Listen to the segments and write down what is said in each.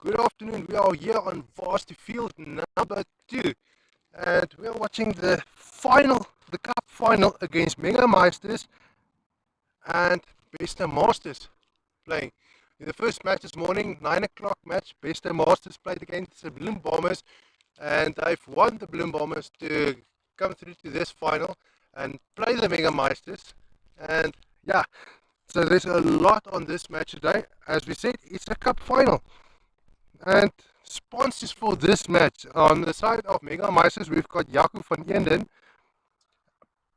Good afternoon. We are here on Varsity Field number 2, and we are watching the cup final against Mega-Meisters and Masters playing. In the first match this morning, 9 o'clock match, Masters played against the Bloem Bombers, and they've won the Bloem Bombers to come through to this final and play the Mega-Meisters. And yeah, so there's a lot on this match today. As we said, it's a cup final. And sponsors for this match, on the side of Mega-Meisters, we've got Jaco van Eenden.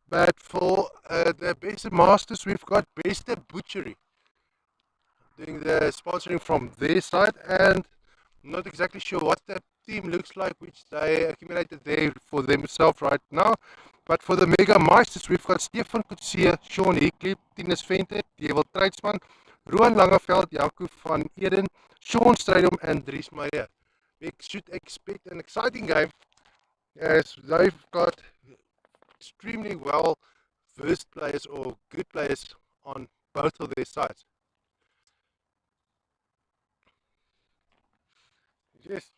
But for the Beste Masters, we've got Beste Butchery doing the sponsoring from their side. And I'm not exactly sure what that team looks like, which they accumulated there for themselves right now. But for the Mega-Meisters, we've got Stefan Coetzee, Sean Hickley, Tinus Venter, Dewald Treitsman, Roan Langeveld, Jaco van Eeden, Sean Strydom, and Dries Meyer. We should expect an exciting game, as they've got extremely well versed players or good players on both of their sides. Yes.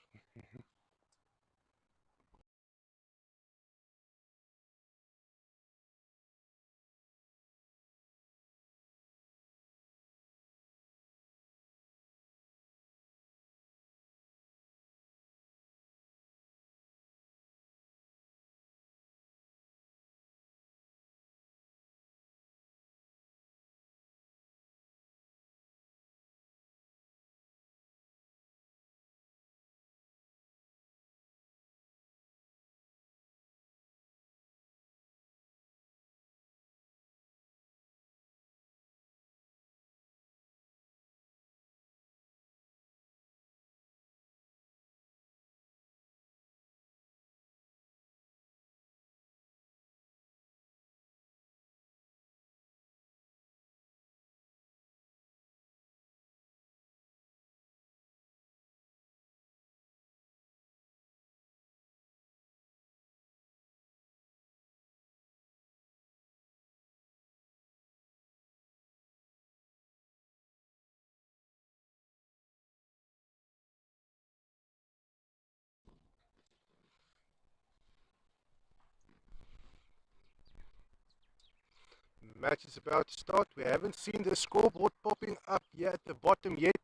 Match is about to start. We haven't seen the scoreboard popping up here at the bottom yet,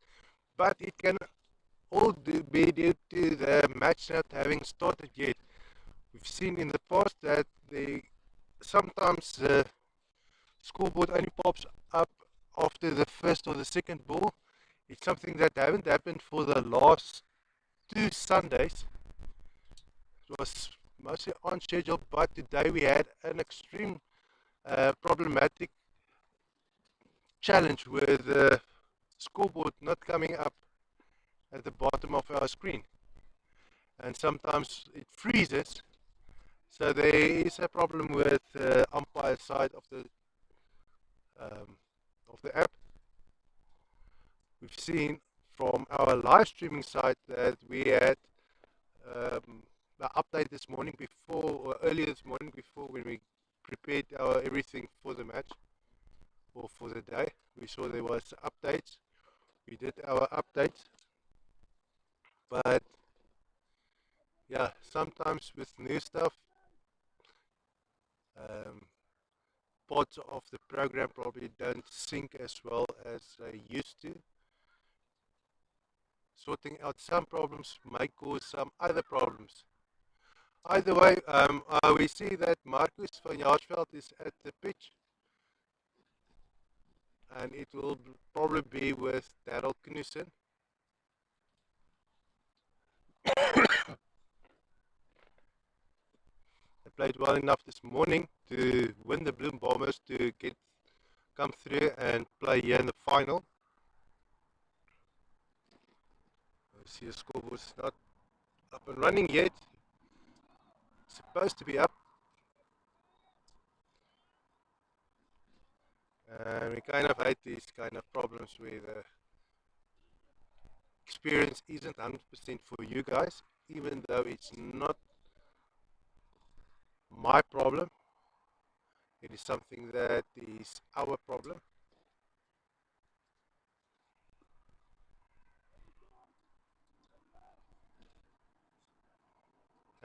but it can all be due to the match not having started yet. We've seen in the past that sometimes the scoreboard only pops up after the first or the second ball. It's something that haven't happened for the last 2 Sundays. It was mostly on schedule, but today we had an extreme problematic challenge with the scoreboard not coming up at the bottom of our screen. And sometimes it freezes. So there is a problem with the umpire side um, of the app. We've seen from our live streaming site that we had the update this morning before, or earlier this morning before, when we prepared our everything for the match or for the day. We saw there was updates. We did our updates, but yeah, sometimes with new stuff, um, parts of the program probably don't sync as well as they used to. Sorting out some problems might cause some other problems. Either way, we see that Marcus van Jaarsveld is at the pitch, and it will probably be with Daryl Knudsen. They played well enough this morning to win the Bloem Bombers to come through and play here in the final. I see the scoreboard is not up and running yet. It's supposed to be up. And we kind of hate these kind of problems where the experience isn't 100% for you guys, even though it's not my problem. It is something that is our problem.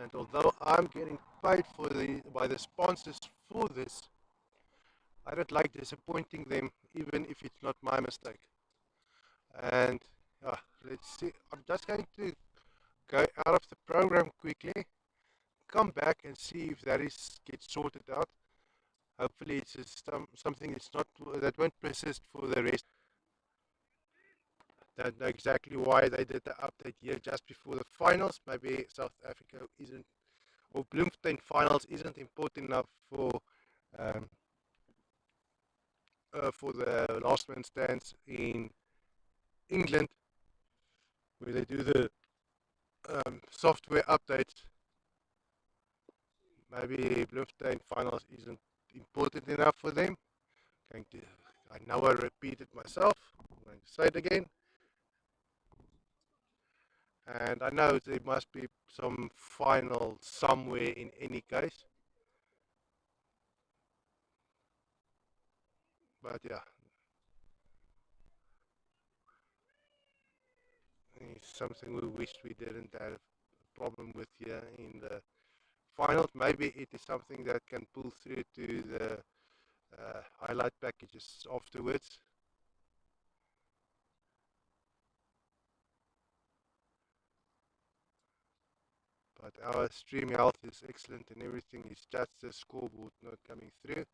And although I'm getting paid by the sponsors for this, I don't like disappointing them, even if it's not my mistake. And let's see. I'm just going to go out of the program quickly, come back and see if that is gets sorted out. Hopefully, it's just something that's not that won't persist for the rest. Don't know exactly why they did the update here just before the finals. Maybe South Africa isn't, or Bloemfontein finals isn't important enough um, for the last man stands in England, where they do the software updates. Maybe Bloemfontein finals isn't important enough for them. Going to, I know I repeated myself. I'm going to say it again. And I know there must be some final somewhere in any case. But yeah, it's something we wish we didn't have a problem with here in the finals. Maybe it is something that can pull through to the highlight packages afterwards. But our stream health is excellent and everything is just the scoreboard not coming through.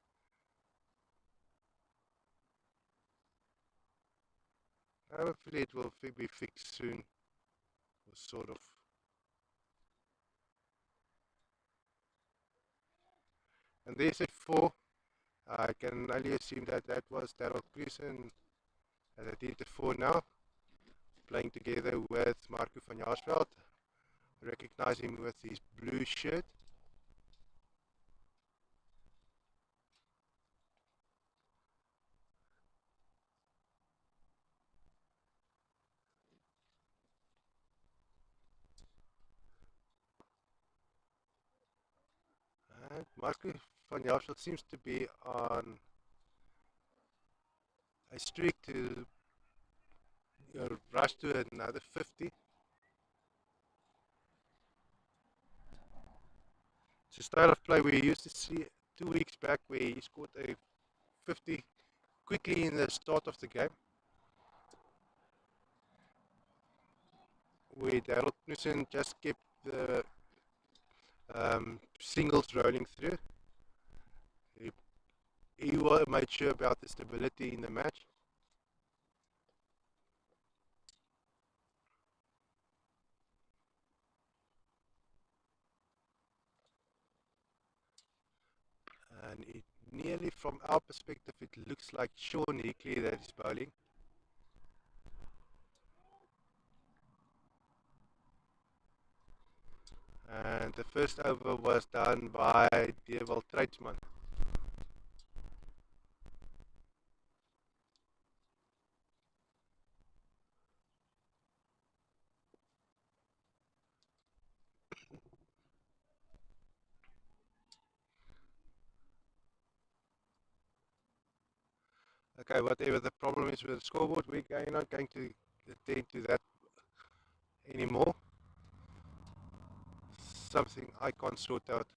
Hopefully it will be fixed soon, or sort of. And there's a 4. I can only assume that that was Daryl Cruisen at the 4 now, playing together with Marco van Jaarsveld. Recognize him with his blue shirt. And Marco van Jaarsveld seems to be on a streak to rush to another 50. It's a style of play we used to see 2 weeks back where he scored a 50 quickly in the start of the game, where Daryl Knudsen just kept the singles rolling through. He made sure about the stability in the match. And it nearly, from our perspective, it looks like Sean Hickley that is bowling. And the first over was done by Dewald Treidsman. Okay, whatever the problem is with the scoreboard, we're not going to attend to that anymore. Something I can't sort out.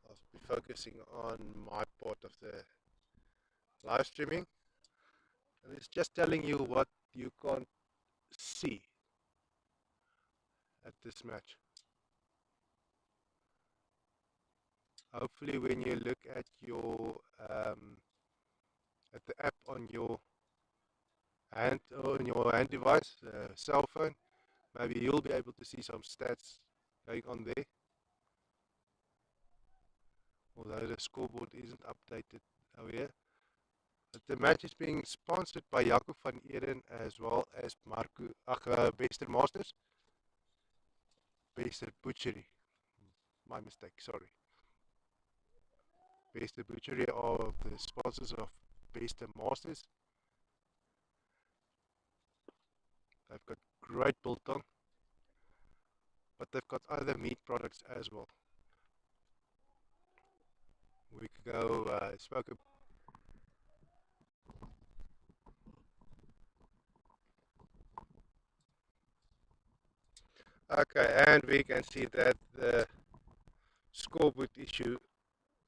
I'll be focusing on my part of the live streaming. And it's just telling you what you can't see at this match. Hopefully when you look at your at the app on your hand device, cell phone, maybe you'll be able to see some stats going on there. Although the scoreboard isn't updated over here. But the match is being sponsored by Jaco van Eden as well as Bester Masters. Bester Butchery. My mistake, sorry. Bester Butchery are the sponsors of Bester Masters. They've got great biltong, but they've got other meat products as well. A week ago, spoke Okay, and we can see that the scoreboard issue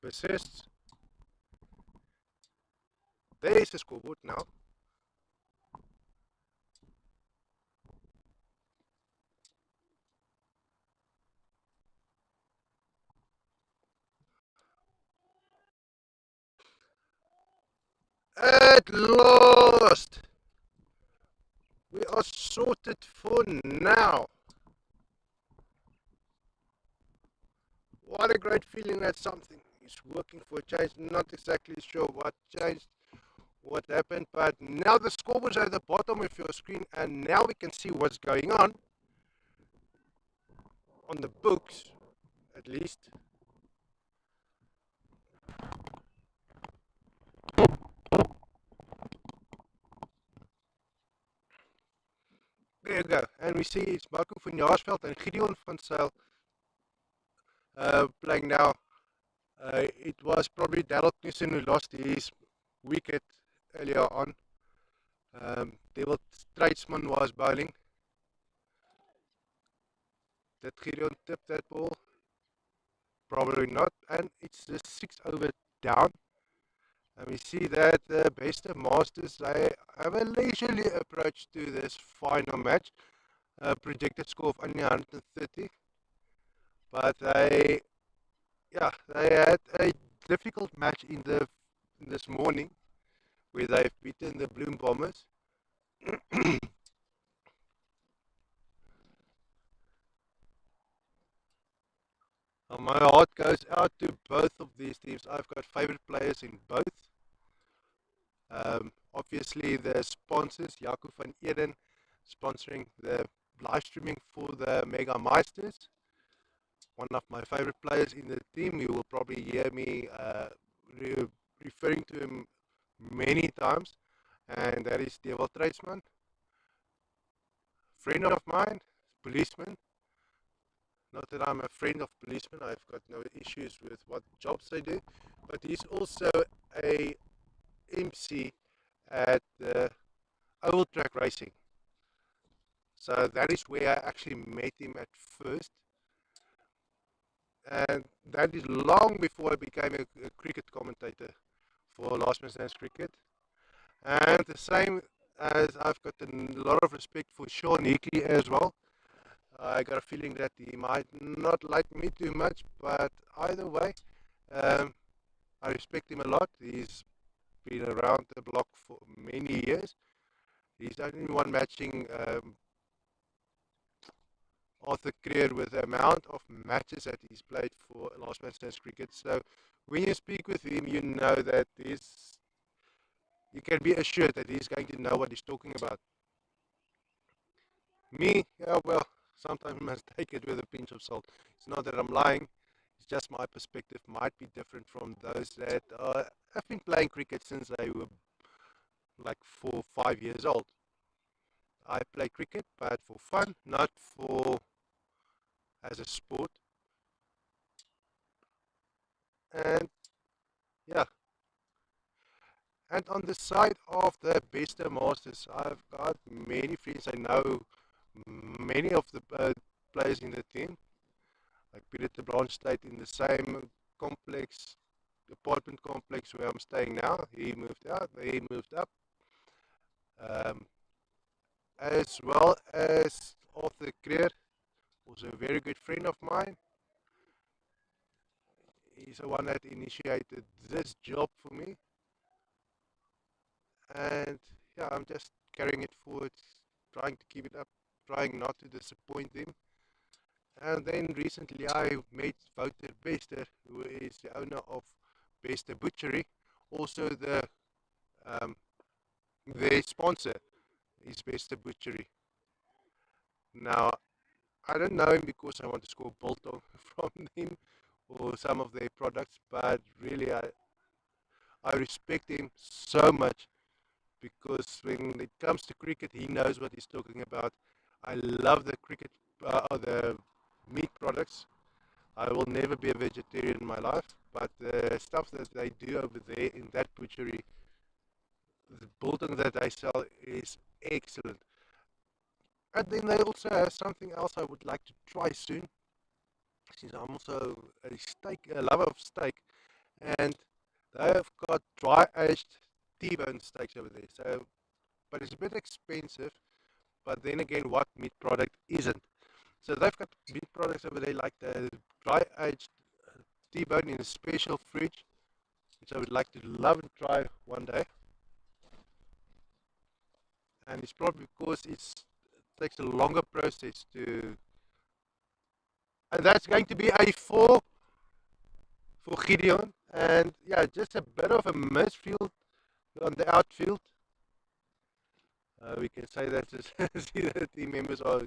persists. There is a scoreboard now. At last! We are sorted for now. What a great feeling that something is working for a change. Not exactly sure what changed, what happened, but now the scoreboard's at the bottom of your screen, and now we can see what's going on the books, at least. There you go. And we see it's Marco van Jaarsveld and Gideon van Zyl playing now. It was probably Daryl Knudsen who lost his wicket earlier on. Devil Tradesman was bowling. Did Gideon tip that ball? Probably not. And it's the 6 over down. And we see that the Mega-Meisters, they have a leisurely approach to this final match. Projected score of only 130. But they had a difficult match in this morning where they've beaten the Bloem Bombers. My heart goes out to both of these teams. I've got favorite players in both. Obviously, the sponsors, Jaco van Eden, sponsoring the live streaming for the Mega-Meisters. One of my favorite players in the team. You will probably hear me referring to him many times, and that is Devil Tradesman. Friend of mine, policeman. Not that I'm a friend of policemen, I've got no issues with what jobs they do, but he's also a MC at the Oval Track Racing. So that is where I actually met him at first. And that is long before I became a cricket commentator for Last Man Stands Cricket. And the same as I've got a lot of respect for Sean Hickley as well. I got a feeling that he might not like me too much, but either way, I respect him a lot. He's been around the block for many years. He's the only one matching Arthur Creer with the amount of matches that he's played for Last Man Stands Cricket. So when you speak with him, you know that you can be assured that he's going to know what he's talking about. Me, yeah, well, sometimes you must take it with a pinch of salt. It's not that I'm lying. It's just my perspective might be different from those that have been playing cricket since they were like 4 or 5 years old. I play cricket, but for fun, not for as a sport. And yeah, and on the side of the Mega-Meisters, I've got many friends. I know many of the players in the team. Like Peter de Bloemfontein in the same complex, apartment complex where I'm staying now. He moved out, he moved up. Um, as well as Arthur Creer, was a very good friend of mine. He's the one that initiated this job for me. And yeah, I'm just carrying it forward, trying to keep it up, trying not to disappoint him. And then recently I met Wouter Bester, who is the owner of Bester Butchery, also their sponsor is Bester Butchery. Now, I don't know him because I want to score biltong from him or some of their products, but really I respect him so much because when it comes to cricket, he knows what he's talking about. I love the cricket, the meat products. I will never be a vegetarian in my life, but the stuff that they do over there in that butchery, the biltong that they sell is excellent. And then they also have something else I would like to try soon, since I'm also a lover of steak, and they have got dry aged T-bone steaks over there. So, but it's a bit expensive. But then again, what meat product isn't? So they've got meat products over there like the dry aged T-bone in a special fridge, which I would like to love and try one day. And it's probably because it takes a longer process to. And that's going to be a 4 for Gideon. And yeah, just a bit of a misfield on the outfield. We can say that see the team members are